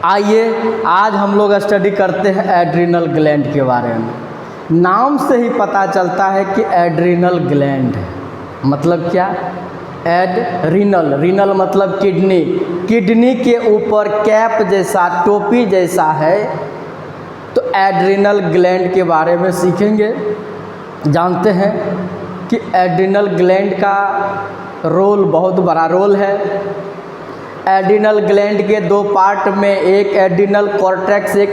आइए आज हम लोग स्टडी करते हैं एड्रिनल ग्लैंड के बारे में। नाम से ही पता चलता है कि एड्रिनल ग्लैंड है। मतलब क्या? एड्रिनल, रीनल मतलब किडनी, किडनी के ऊपर कैप जैसा, टोपी जैसा है। तो एड्रिनल ग्लैंड के बारे में सीखेंगे। जानते हैं कि एड्रिनल ग्लैंड का रोल बहुत बड़ा रोल है। एड्रिनल ग्लैंड के दो पार्ट में, एक एड्रिनल कॉर्टेक्स, एक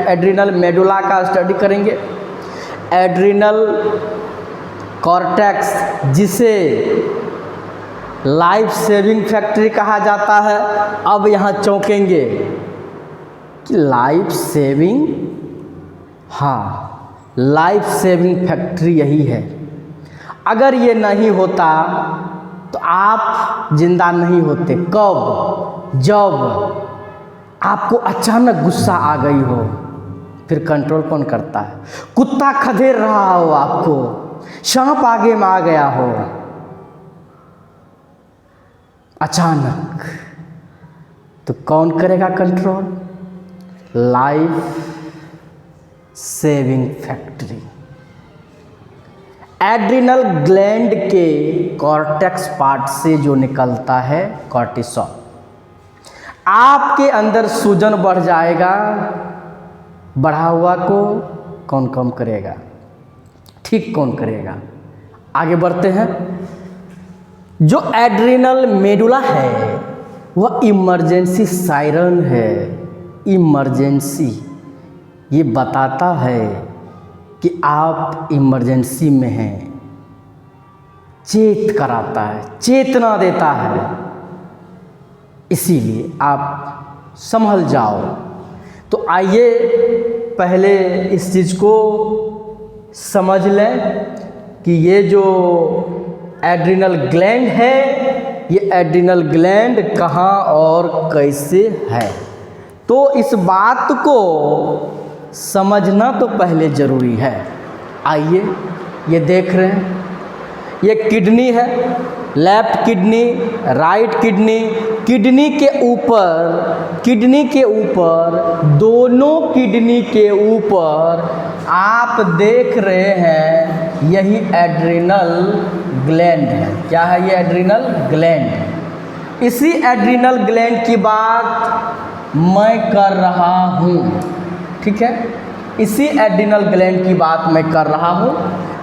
एड्रिनल मेडुला का स्टडी करेंगे। एड्रिनल कॉर्टेक्स जिसे लाइफ सेविंग फैक्ट्री कहा जाता है। अब यहाँ चौंकेंगे कि लाइफ सेविंग, हाँ, लाइफ सेविंग फैक्ट्री यही है। अगर ये नहीं होता तो आप जिंदा नहीं होते। कब? जब आपको अचानक गुस्सा आ गई हो, फिर कंट्रोल कौन करता है? कुत्ता खदेड़ रहा हो आपको, सांप आगे में आ गया हो अचानक, तो कौन करेगा control? Life saving factory. Adrenal gland के कॉर्टेक्स पार्ट से जो निकलता है कॉर्टिसोल। आपके अंदर सूजन बढ़ जाएगा, बढ़ा हुआ को कौन कम करेगा? ठीक कौन करेगा? आगे बढ़ते हैं। जो एड्रिनल मेडुला है वह इमरजेंसी सायरन है। इमरजेंसी ये बताता है कि आप इमरजेंसी में हैं, चेत कराता है, चेतना देता है। इसीलिए आप संभल जाओ। तो आइए पहले इस चीज़ को समझ लें कि ये जो एड्रिनल ग्लैंड है, ये एड्रिनल ग्लैंड कहाँ और कैसे है। तो इस बात को समझना तो पहले ज़रूरी है। आइए, ये देख रहे हैं, ये किडनी है, left kidney, right kidney. Kidney के ऊपर, दोनों किडनी के ऊपर आप देख रहे हैं, यही एड्रिनल ग्लैंड है। क्या है ये? Adrenal gland. इसी एड्रिनल ग्लैंड की बात मैं कर रहा हूँ, ठीक है? इसी एड्रिनल ग्लैंड की बात मैं कर रहा हूँ,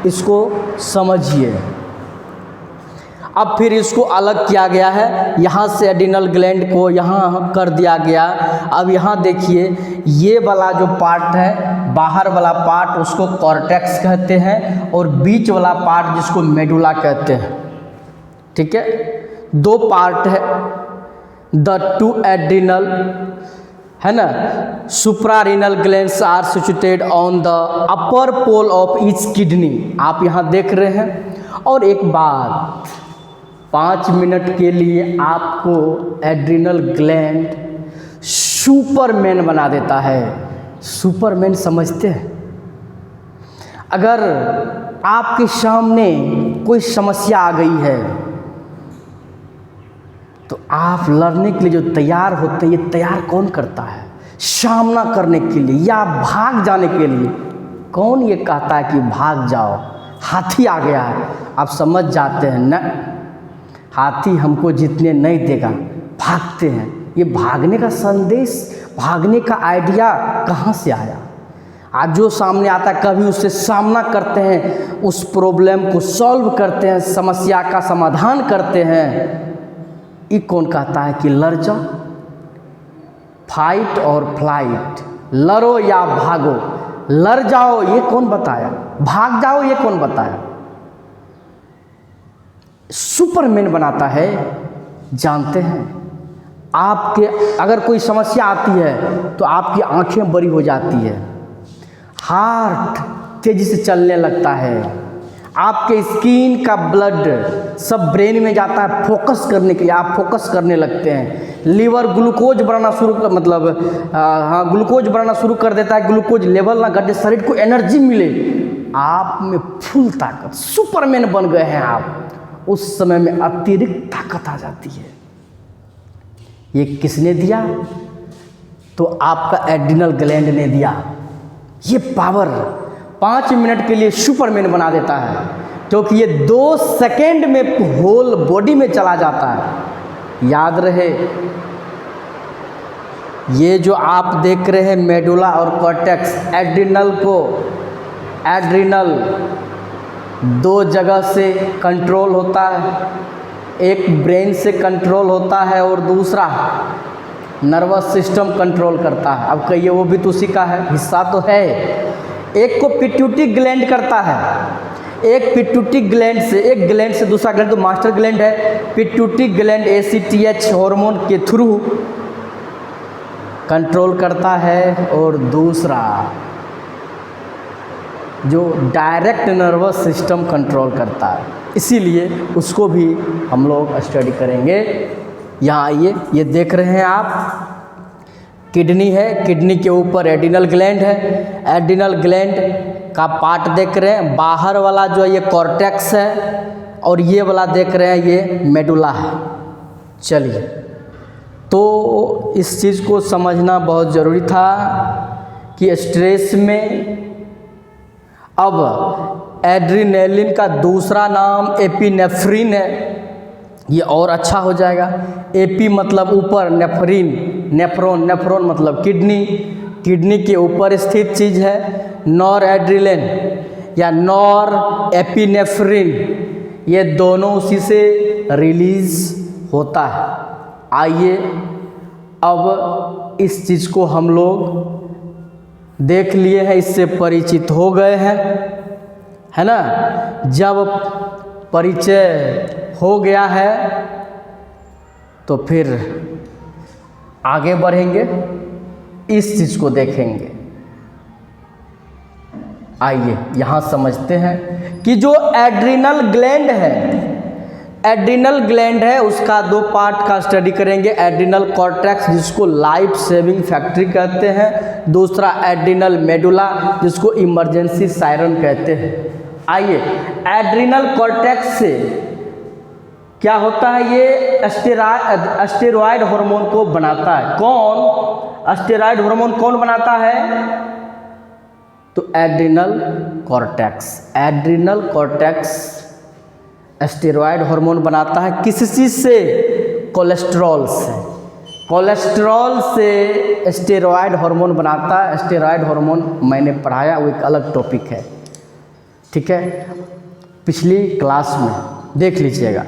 इसको समझिए। अब फिर इसको अलग किया गया है, यहाँ से एड्रिनल ग्लैंड को यहाँ कर दिया गया। अब यहाँ देखिए, ये वाला जो पार्ट है, बाहर वाला पार्ट, उसको कॉर्टेक्स कहते हैं, और बीच वाला पार्ट जिसको मेडुला कहते हैं, ठीक है? दो पार्ट है। द टू एड्रिनल, है ना, suprarenal glands are situated on the upper pole of each kidney. आप यहाँ देख रहे हैं। और एक बात, 5 मिनट के लिए आपको एड्रिनल ग्लैंड सुपरमैन बना देता है। सुपरमैन समझते हैं? अगर आपके सामने कोई समस्या आ गई है तो आप लड़ने के लिए जो तैयार होते हैं, ये तैयार कौन करता है? सामना करने के लिए या भाग जाने के लिए। कौन ये कहता है कि भाग जाओ, हाथी आ गया है? आप समझ जाते हैं ना, हाथी हमको जीतने नहीं देगा, भागते हैं। ये भागने का संदेश, भागने का आइडिया कहाँ से आया? आज जो सामने आता है, कभी उससे सामना करते हैं, उस प्रॉब्लम को सॉल्व करते हैं, समस्या का समाधान करते हैं। ये कौन कहता है कि लड़ जाओ? फाइट और फ्लाइट, लड़ो या भागो। लड़ जाओ ये कौन बताया? भाग जाओ ये कौन बताया? सुपरमैन बनाता है। जानते हैं, आपके अगर कोई समस्या आती है तो आपकी आंखें बड़ी हो जाती है, हार्ट तेजी से चलने लगता है, आपके स्किन का ब्लड सब ब्रेन में जाता है फोकस करने के लिए। आप फोकस करने लगते हैं। लीवर ग्लूकोज बनाना शुरू कर, ग्लूकोज बनाना शुरू कर देता है। ग्लूकोज लेवल ना घटे, शरीर को एनर्जी मिले, आप में फुल ताकत, सुपरमैन बन गए हैं आप। उस समय में अतिरिक्त ताकत आ जाती है। ये किसने दिया? तो आपका एड्रिनल ग्लैंड ने दिया। ये पावर 5 मिनट के लिए सुपरमैन बना देता है, क्योंकि ये 2 सेकेंड में होल बॉडी में चला जाता है। याद रहे, ये जो आप देख रहे हैं मेडुला और कॉर्टेक्स, एड्रिनल 2 जगह से कंट्रोल होता है, एक ब्रेन से कंट्रोल होता है और दूसरा नर्वस सिस्टम कंट्रोल करता है। अब कहिए वो भी तो उसी का है, हिस्सा तो है। एक को पिट्यूटरी ग्लैंड करता है, एक पिट्यूटरी ग्लैंड से, एक ग्लैंड से दूसरा ग्लैंड तो मास्टर ग्लैंड है। पिट्यूटरी ग्लैंड ACTH हार्मोन के थ्रू कंट्रोल करता है और दूसरा जो डायरेक्ट नर्वस सिस्टम कंट्रोल करता है, इसीलिए उसको भी हम लोग स्टडी करेंगे। यहाँ आइए, ये देख रहे हैं आप किडनी है, किडनी के ऊपर एड्रिनल ग्लैंड है, एड्रिनल ग्लैंड का पार्ट देख रहे हैं, बाहर वाला जो है ये कॉर्टेक्स है और ये वाला देख रहे हैं ये मेडुला है। चलिए, तो इस चीज़ को समझना बहुत ज़रूरी था कि स्ट्रेस में अब एड्रिनेलिन का दूसरा नाम एपिनेफ्रिन है, ये और अच्छा हो जाएगा। एपी मतलब ऊपर, नेफ्रिन नेफ्रॉन, नेफ्रॉन मतलब किडनी, किडनी के ऊपर स्थित चीज़ है। नॉर एड्रिलिन या नॉर एपिनेफ्रिन, ये दोनों उसी से रिलीज होता है। आइए अब इस चीज़ को हम लोग देख लिए हैं, इससे परिचित हो गए हैं, है ना। जब परिचय हो गया है तो फिर आगे बढ़ेंगे, इस चीज़ को देखेंगे। आइए यहाँ समझते हैं कि जो एड्रिनल ग्लैंड है, एड्रिनल ग्लैंड है उसका 2 पार्ट का स्टडी करेंगे। एड्रिनल कॉर्टेक्स जिसको लाइफ सेविंग फैक्ट्री कहते हैं, दूसरा एड्रिनल मेडुला जिसको इमरजेंसी सायरन कहते हैं। आइए, एड्रिनल कॉर्टेक्स से क्या होता है, ये स्टेरॉयड हार्मोन को बनाता है। कौन स्टेरॉयड हार्मोन कौन बनाता है? तो adrenal cortex. Adrenal cortex steroid hormone बनाता है किस चीज़ से? कोलेस्ट्रॉल से। कोलेस्ट्रॉल से स्टेरॉयड हार्मोन बनाता है। स्टेरॉयड हार्मोन मैंने पढ़ाया, वो एक अलग टॉपिक है, ठीक है, पिछली क्लास में देख लीजिएगा।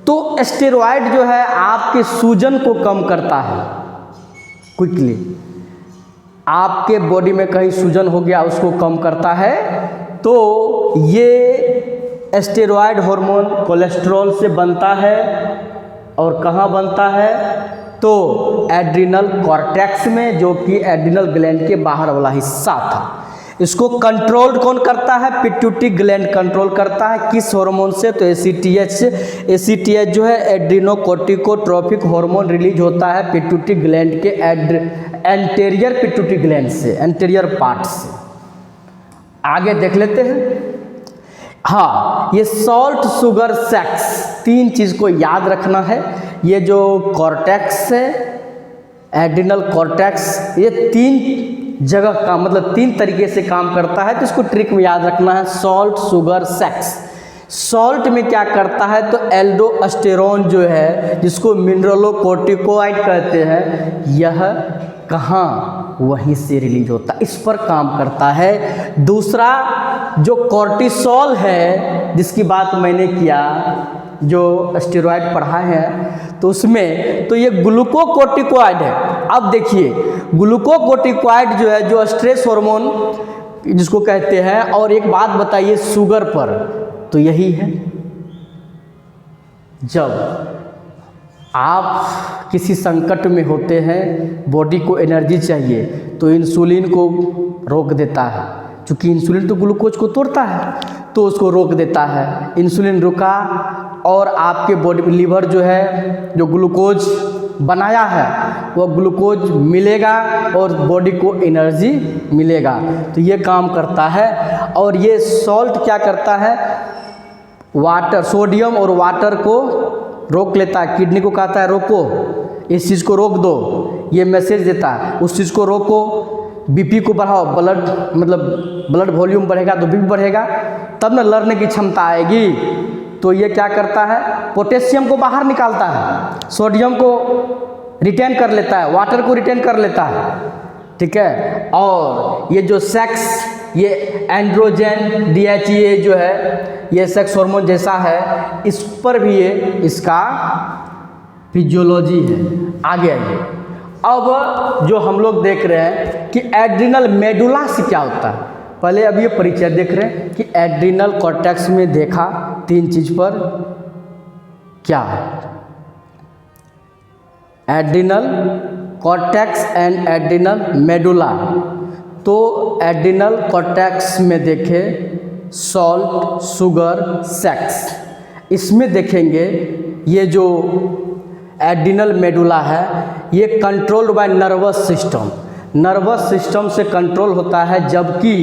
तो स्टेरॉयड जो है आपके सूजन को कम करता है क्विकली। आपके बॉडी में कहीं सूजन हो गया उसको कम करता है। तो ये स्टेरॉयड हार्मोन कोलेस्ट्रॉल से बनता है और कहाँ बनता है? तो एड्रिनल कॉर्टेक्स में, जो कि एड्रिनल ग्लैंड के बाहर वाला हिस्सा था। इसको कंट्रोल कौन करता है? पिट्यूटरी ग्लैंड कंट्रोल करता है। किस हार्मोन से? तो ACTH से। ACTH जो है एड्रिनोकोर्टिकोट्रोपिक हार्मोन रिलीज होता है पिट्यूटरी ग्लैंड के एंटेरियर पिट्यूटरी ग्लैंड से, एंटेरियर पार्ट से। आगे देख लेते हैं। हाँ, ये सॉल्ट, शुगर, सेक्स, 3 चीज़ को याद रखना है। ये जो कॉर्टेक्स है, एड्रिनल कॉर्टेक्स, ये 3 जगह का मतलब 3 तरीके से काम करता है। तो इसको ट्रिक में याद रखना है, सॉल्ट, शुगर, सेक्स। सॉल्ट में क्या करता है? तो एल्डोस्टेरोन जो है, जिसको मिनरलोकोर्टिकोइड कहते हैं, यह कहाँ? वहीं से रिलीज होता है, इस पर काम करता है। दूसरा जो कॉर्टिसोल है, जिसकी बात मैंने किया, जो स्टेरॉयड पढ़ा है, तो उसमें तो ये ग्लूकोकोर्टिकोइड है। अब देखिए, ग्लूकोकोर्टिकोइड जो है, जो स्ट्रेस हार्मोन जिसको कहते हैं। और एक बात बताइए शुगर पर, तो यही है, जब आप किसी संकट में होते हैं, बॉडी को एनर्जी चाहिए, तो इंसुलिन को रोक देता है, क्योंकि इंसुलिन तो ग्लूकोज को तोड़ता है, तो उसको रोक देता है। इंसुलिन रुका और आपके बॉडी लीवर जो है, जो ग्लूकोज बनाया है, वो ग्लूकोज मिलेगा और बॉडी को एनर्जी मिलेगा। तो ये काम करता है। और ये सॉल्ट क्या करता है? वाटर, सोडियम और वाटर को रोक लेता है। किडनी को कहता है रोको, इस चीज़ को रोक दो, ये मैसेज देता है उस चीज़ को रोको, बीपी को बढ़ाओ, ब्लड वॉल्यूम बढ़ेगा तो बीपी बढ़ेगा, तब ना लड़ने की क्षमता आएगी। तो ये क्या करता है, पोटेशियम को बाहर निकालता है, सोडियम को रिटेन कर लेता है, वाटर को रिटेन कर लेता है, ठीक है। और ये जो सेक्स, ये एंड्रोजन DHEA जो है, ये सेक्स हार्मोन जैसा है, इस पर भी ये इसका फिजियोलॉजी है। आगे आइए, अब जो हम लोग देख रहे हैं कि एड्रिनल मेडुला से क्या होता है। पहले अब ये परिचय देख रहे हैं कि एड्रिनल कॉर्टेक्स में देखा 3 चीज पर क्या है, adrenal cortex and adrenal medulla. तो एड्रिनल कॉर्टेक्स में देखे सॉल्ट, शुगर, सेक्स, इसमें देखेंगे ये जो एड्रिनल मेडुला है ये controlled by nervous system, nervous system से कंट्रोल होता है, जबकि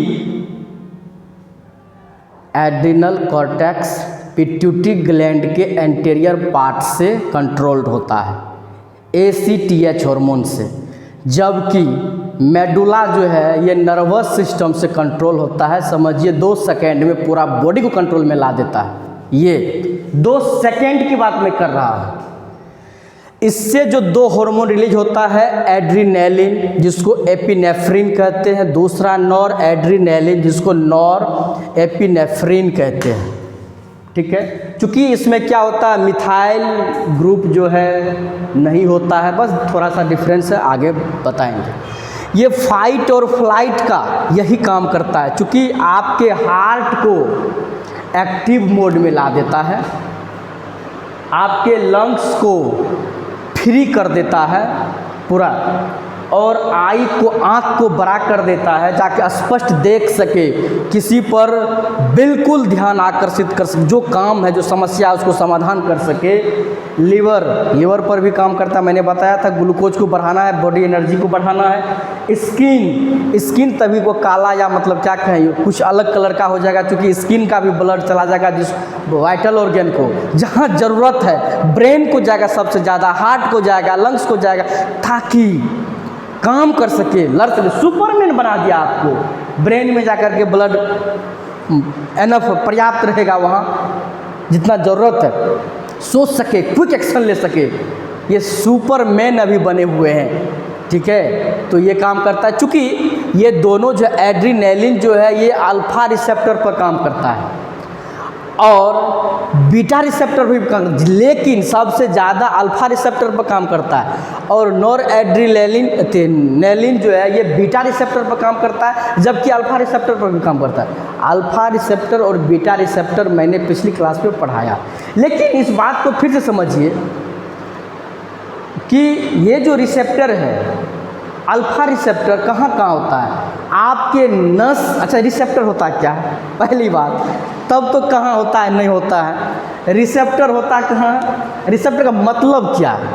एड्रिनल कॉर्टेक्स पिट्यूटरी ग्लैंड के एंटीरियर पार्ट से कंट्रोल्ड होता है ACTH हार्मोन से, जबकि मेडुला जो है ये नर्वस सिस्टम से कंट्रोल होता है। समझिए 2 सेकेंड में पूरा बॉडी को कंट्रोल में ला देता है। ये 2 सेकेंड की बात मैं कर रहा हूँ। इससे जो 2 हार्मोन रिलीज होता है, एड्रीनेलिन जिसको एपिनेफ्रिन कहते हैं, दूसरा नॉर एड्रीनेलिन जिसको नॉर एपिनेफ्रिन कहते हैं, ठीक है। क्योंकि इसमें क्या होता है, मिथाइल ग्रुप जो है नहीं होता है, बस थोड़ा सा डिफरेंस है, आगे बताएंगे। ये फाइट और फ्लाइट का यही काम करता है, क्योंकि आपके हार्ट को एक्टिव मोड में ला देता है, आपके लंग्स को फ्री कर देता है पूरा, और आई को, आँख को बड़ा कर देता है ताकि स्पष्ट देख सके, किसी पर बिल्कुल ध्यान आकर्षित कर सके, जो काम है, जो समस्या है उसको समाधान कर सके। लीवर पर भी काम करता है, मैंने बताया था, ग्लूकोज को बढ़ाना है, बॉडी एनर्जी को बढ़ाना है। स्किन तभी को काला या मतलब क्या कहें, कुछ अलग कलर का हो जाएगा, क्योंकि स्किन का भी ब्लड चला जाएगा जिस वाइटल ऑर्गन को जहाँ ज़रूरत है, ब्रेन को जाएगा सबसे ज़्यादा, हार्ट को जाएगा, लंग्स को जाएगा, ताकि काम कर सके, लड़ सके। सुपरमैन बना दिया आपको, ब्रेन में जाकर के ब्लड एनफ पर्याप्त रहेगा, वहाँ जितना ज़रूरत है, सोच सके, क्विक एक्शन ले सके। ये सुपरमैन अभी बने हुए हैं, ठीक है। तो ये काम करता है, चूँकि ये दोनों जो एड्रीनेलिन जो है ये अल्फा रिसेप्टर पर काम करता है और बीटा रिसेप्टर भी काम, लेकिन सबसे ज़्यादा अल्फा रिसेप्टर पर काम करता है। और नॉर एड्रीनेलिन जो है ये बीटा रिसेप्टर पर काम करता है, जबकि अल्फा रिसेप्टर पर भी काम करता है। अल्फा रिसेप्टर और बीटा रिसेप्टर मैंने पिछली क्लास में पढ़ाया, लेकिन इस बात को फिर से समझिए कि ये जो रिसेप्टर है, अल्फा रिसेप्टर कहाँ होता है, आपके नस, अच्छा रिसेप्टर होता है क्या, पहली बात, तब तो कहाँ होता है, नहीं होता है। रिसेप्टर होता है कहाँ, रिसेप्टर का मतलब क्या है,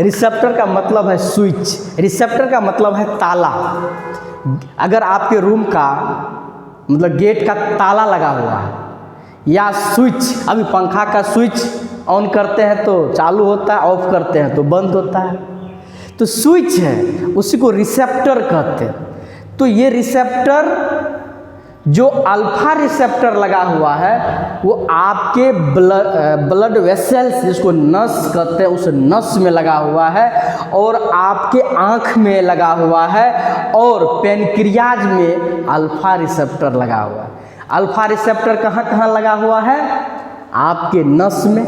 रिसेप्टर का मतलब है स्विच, रिसेप्टर का मतलब है ताला। अगर आपके रूम का मतलब गेट का ताला लगा हुआ है या स्विच, अभी पंखा का स्विच ऑन करते हैं तो चालू होता है, ऑफ करते हैं तो बंद होता है, तो स्विच है, उसी को रिसेप्टर कहते हैं। तो ये रिसेप्टर जो अल्फा रिसेप्टर लगा हुआ है वो आपके ब्लड वेसल्स, जिसको नस कहते हैं, उस नस में लगा हुआ है, और आपके आँख में लगा हुआ है, और पेनक्रियाज में अल्फा रिसेप्टर लगा हुआ है। अल्फा रिसेप्टर कहाँ कहाँ लगा हुआ है, आपके नस में,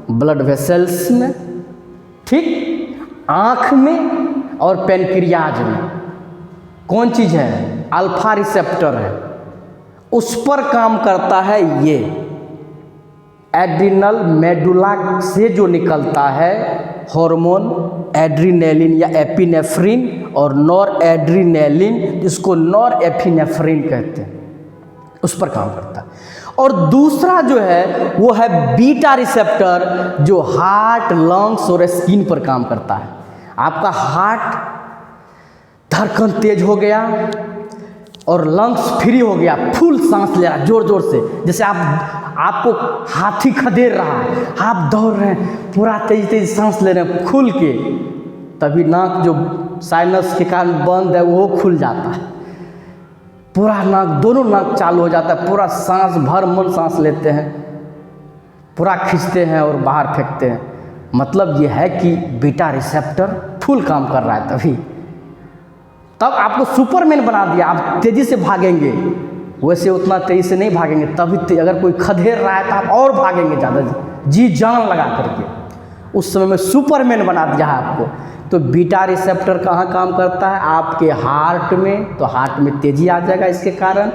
ब्लड वेसल्स में, ठीक, आँख में और पेनक्रियाज में। कौन चीज़ है, अल्फा रिसेप्टर है, उस पर काम करता है ये एड्रिनल मेडुला से जो निकलता है हार्मोन एड्रीनेलिन या एपिनेफ्रिन, और नॉर एड्रीनेलिन जिसको नॉर एपिनेफ्रिन कहते हैं, उस पर काम करता है। और दूसरा जो है वो है बीटा रिसेप्टर, जो हार्ट, लंग्स और स्किन पर काम करता है। आपका हार्ट धड़कन तेज हो गया और लंग्स फ्री हो गया, फुल सांस ले रहा है जोर जोर से, जैसे आपको हाथी खदेड़ रहा है, आप दौड़ रहे हैं, पूरा तेज तेज सांस ले रहे हैं खुल के, तभी नाक जो साइनस के कारण बंद है वो खुल जाता है, पूरा नाक, दोनों नाक चालू हो जाता है, पूरा सांस भर मन सांस लेते हैं, पूरा खींचते हैं और बाहर फेंकते हैं। मतलब ये है कि बीटा रिसेप्टर फुल काम कर रहा है, तभी तब आपको सुपरमैन बना दिया। आप तेज़ी से भागेंगे, वैसे उतना तेज़ी से नहीं भागेंगे, तभी अगर कोई खदेड़ रहा है तो आप और भागेंगे ज़्यादा, जी जान लगा करके। उस समय में सुपरमैन बना दिया है आपको। तो बीटा रिसेप्टर कहाँ काम करता है? आपके हार्ट में, तो हार्ट में तेज़ी आ जाएगा इसके कारण।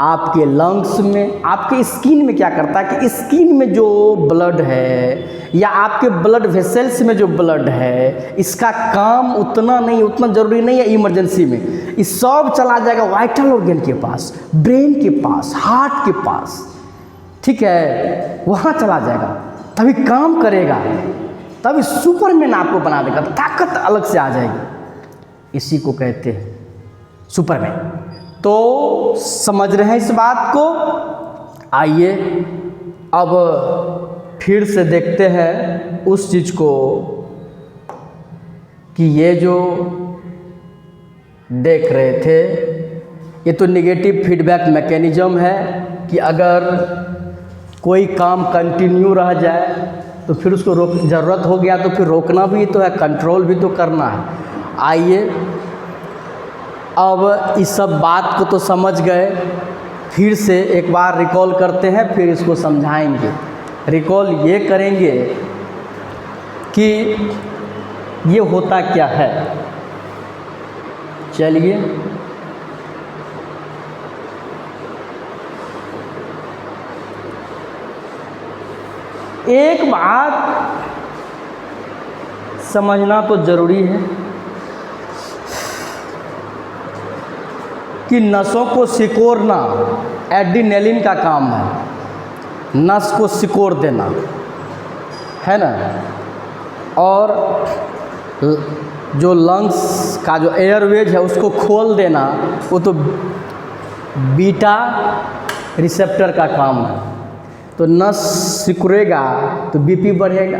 आपके लंग्स में, आपके स्किन में क्या करता है कि स्किन में जो ब्लड है या आपके ब्लड वेसल्स में जो ब्लड है, इसका काम उतना ज़रूरी नहीं है इमरजेंसी में। ये सब चला जाएगा वाइटल ऑर्गन के पास, ब्रेन के पास, हार्ट के पास, ठीक है, वहाँ चला जाएगा, तभी काम करेगा, तभी सुपरमैन आपको बना देगा, ताकत अलग से आ जाएगी। इसी को कहते हैं सुपरमैन। तो समझ रहे हैं इस बात को? आइए अब फिर से देखते हैं उस चीज़ को कि ये जो देख रहे थे, ये तो नेगेटिव फीडबैक मैकेनिज्म है कि अगर कोई काम कंटिन्यू रह जाए तो फिर उसको ज़रूरत हो गया तो फिर रोकना भी तो है, कंट्रोल भी तो करना है। आइए अब इस सब बात को तो समझ गए, फिर से एक बार रिकॉल करते हैं, फिर इसको समझाएंगे। रिकॉल ये करेंगे कि ये होता क्या है। चलिए एक बात समझना तो ज़रूरी है कि नसों को सिकोड़ना एड्रेनलिन का काम है, नस को सिकोड़ देना है ना, और जो लंग्स का जो एयरवेज है उसको खोल देना वो तो बीटा रिसेप्टर का काम है। तो नस सिकुड़ेगा तो बीपी बढ़ेगा,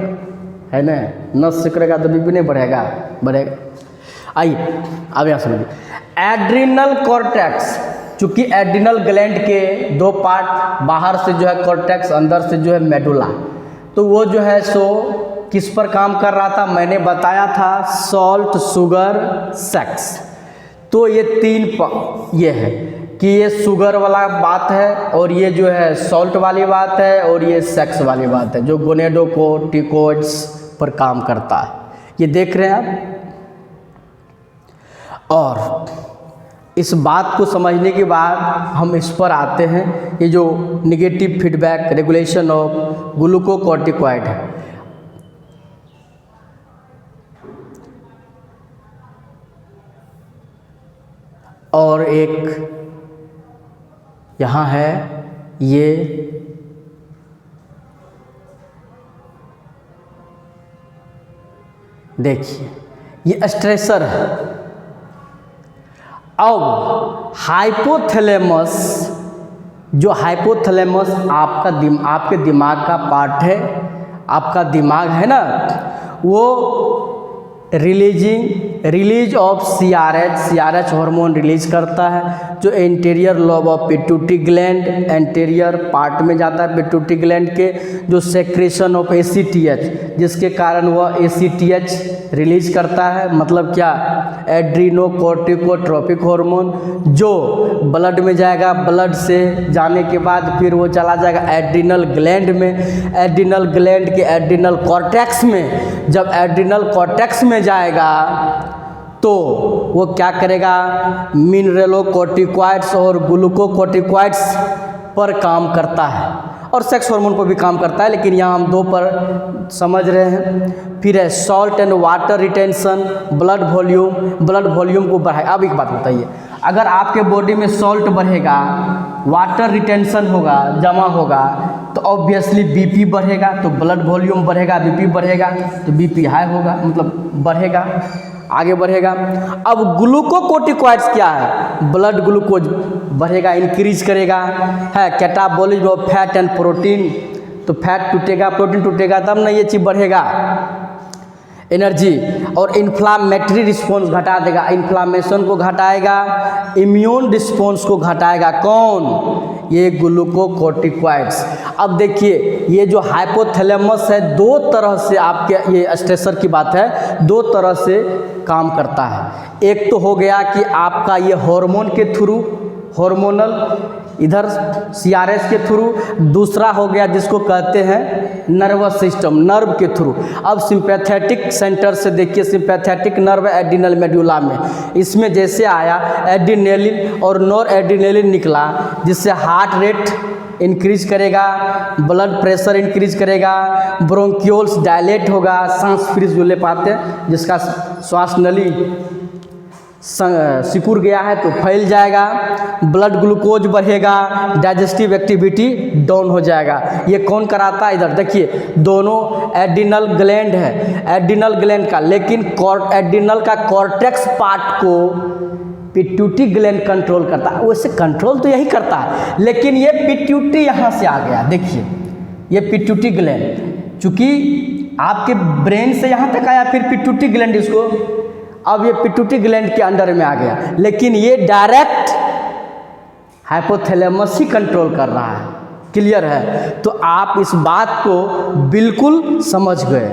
है ना, नस सिकुड़ेगा तो बीपी नहीं बढ़ेगा, बढ़ेगा। आइए अब यहाँ समझिए, एड्रिनल कॉर्टेक्स, चूँकि एड्रिनल ग्लैंड के दो पार्ट, बाहर से जो है कॉर्टेक्स, अंदर से जो है मेडुला, तो वो जो है सो किस पर काम कर रहा था? मैंने बताया था सॉल्ट, शुगर, सेक्स। तो ये तीन ये है कि ये शुगर वाला बात है, और ये जो है सॉल्ट वाली बात है, और ये सेक्स वाली बात है जो गोनेडोकोर्टिकोइड्स पर काम करता है। ये देख रहे हैं आप। और इस बात को समझने के बाद हम इस पर आते हैं, ये जो negative feedback regulation of glucocorticoid है। और एक यहाँ है, ये देखिए ये स्ट्रेसर है। अब हाइपोथैलेमस, जो हाइपोथैलेमस आपके दिमाग का पार्ट है, आपका दिमाग है ना, वो release of CRH hormone release करता है, जो anterior lobe of pituitary gland, anterior part में जाता है पिट्यूटरी ग्लैंड के, जो सेक्रेशन ऑफ एसीटीएच, जिसके कारण वह एसीटीएच रिलीज करता है। मतलब क्या? एड्रीनोकोर्टिकोट्रोपिक हार्मोन, जो ब्लड में जाएगा, ब्लड से जाने के बाद फिर वो चला जाएगा एड्रिनल ग्लैंड में, एड्रिनल ग्लैंड के एड्रिनल कॉर्टेक्स में। जब एड्रिनल कॉर्टेक्स में जाएगा तो वो क्या करेगा? मिनरलोकोर्टिकॉइड्स और ग्लूकोकोर्टिकॉइड्स पर काम करता है, और सेक्स हार्मोन पर भी काम करता है, लेकिन यहाँ हम दो पर समझ रहे हैं। फिर है salt and water retention, blood volume को बढ़ाए। अब एक बात बताइए, अगर आपके बॉडी में सॉल्ट बढ़ेगा, वाटर रिटेंशन होगा, जमा होगा, तो ऑब्वियसली बीपी बढ़ेगा, तो ब्लड वॉल्यूम बढ़ेगा, बीपी बढ़ेगा तो बीपी हाई होगा, मतलब बढ़ेगा, आगे बढ़ेगा। अब ग्लूकोकोर्टिकॉइड्स क्या है? ब्लड ग्लूकोज बढ़ेगा, इंक्रीज करेगा, है catabolism of fat and protein, तो फैट टूटेगा, प्रोटीन टूटेगा, तब ना ये चीज़ बढ़ेगा, एनर्जी। और इन्फ्लामेटरी रिस्पॉन्स घटा देगा, इन्फ्लामेशन को घटाएगा, इम्यून रिस्पॉन्स को घटाएगा। कौन? ये ग्लूकोकॉर्टिकॉइड्स। अब देखिए ये जो हाइपोथैलेमस है दो तरह से आपके, ये स्ट्रेसर की बात है, दो तरह से काम करता है। एक तो हो गया कि आपका ये हार्मोन के थ्रू, हार्मोनल इधर CRS के थ्रू, दूसरा हो गया जिसको कहते हैं नर्वस सिस्टम, नर्व के थ्रू। अब सिंपैथेटिक सेंटर से देखिए, सिंपैथेटिक नर्व एड्रिनल मेडुला में, इसमें जैसे आया एड्रिनलिन और नॉर एड्रिनलिन निकला, जिससे हार्ट रेट इंक्रीज करेगा, ब्लड प्रेशर इंक्रीज करेगा, ब्रोंकियोल्स डायलेट होगा, सांस फ्रीज जो ले पाते हैं, जिसका श्वास नली सिकुड़ गया है तो फैल जाएगा, ब्लड ग्लूकोज बढ़ेगा, डाइजेस्टिव एक्टिविटी डाउन हो जाएगा। ये कौन कराता है? इधर देखिए दोनों एड्रिनल ग्लैंड है, एड्रिनल ग्लैंड का, लेकिन एड्रिनल का कॉर्टेक्स पार्ट को पिट्यूटरी ग्लैंड कंट्रोल करता है। वैसे कंट्रोल तो यही करता है, लेकिन ये पिट्यूटरी यहाँ से आ गया। देखिए ये पिट्यूटरी ग्लैंड, चूँकि आपके ब्रेन से यहाँ तक आया, फिर पिट्यूटरी ग्लैंड इसको, अब ये पिट्यूटरी ग्लैंड के अंडर में आ गया, लेकिन ये डायरेक्ट हाइपोथैलेमस ही कंट्रोल कर रहा है। क्लियर है? तो आप इस बात को बिल्कुल समझ गए।